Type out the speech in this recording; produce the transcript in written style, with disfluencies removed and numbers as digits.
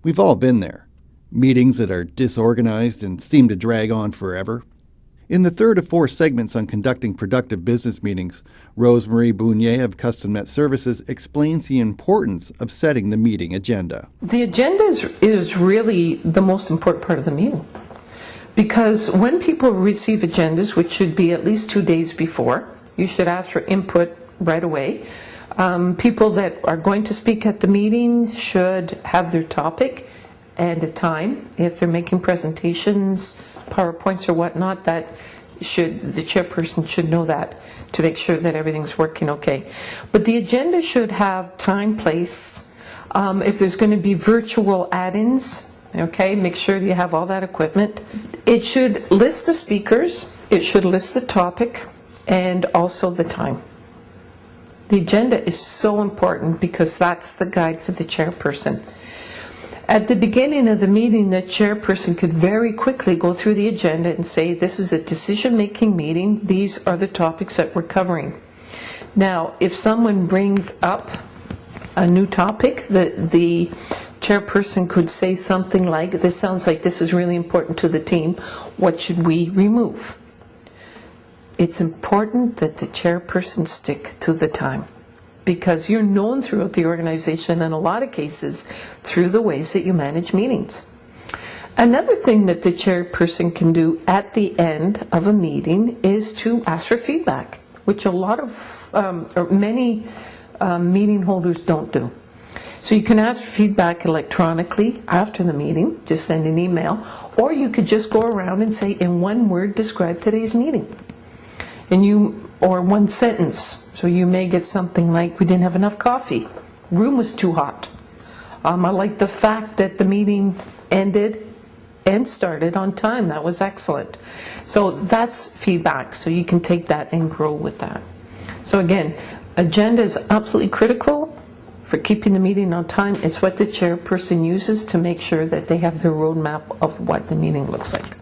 We've all been there. Meetings that are disorganized and seem to drag on forever. In the third of 4 segments on conducting productive business meetings, Rosemarie Bounier of Custom Net Services explains the importance of setting the meeting agenda. The agenda is really the most important part of the meeting. Because when people receive agendas, which should be at least 2 days before, you should ask for input right away. People that are going to speak at the meeting should have their topic and a time. If they're making presentations, PowerPoints or whatnot, the chairperson should know that to make sure that everything's working okay. But the agenda should have time, place. If there's going to be virtual add-ins, okay, make sure you have all that equipment. It should list the speakers, it should list the topic, and also the time. The agenda is so important because that's the guide for the chairperson. At the beginning of the meeting, the chairperson could very quickly go through the agenda and say, this is a decision-making meeting, these are the topics that we're covering. Now, if someone brings up a new topic, the chairperson could say something like, this sounds like this is really important to the team, what should we remove? It's important that the chairperson stick to the time, because you're known throughout the organization in a lot of cases through the ways that you manage meetings. Another thing that the chairperson can do at the end of a meeting is to ask for feedback, which a lot of, or many meeting holders don't do. So you can ask for feedback electronically after the meeting, just send an email, or you could just go around and say, in one word, describe today's meeting. Or one sentence. So you may get something like, we didn't have enough coffee, room was too hot. I like the fact that the meeting ended and started on time, that was excellent. So that's feedback, so you can take that and grow with that. So again, agenda is absolutely critical for keeping the meeting on time. It's what the chairperson uses to make sure that they have their roadmap of what the meeting looks like.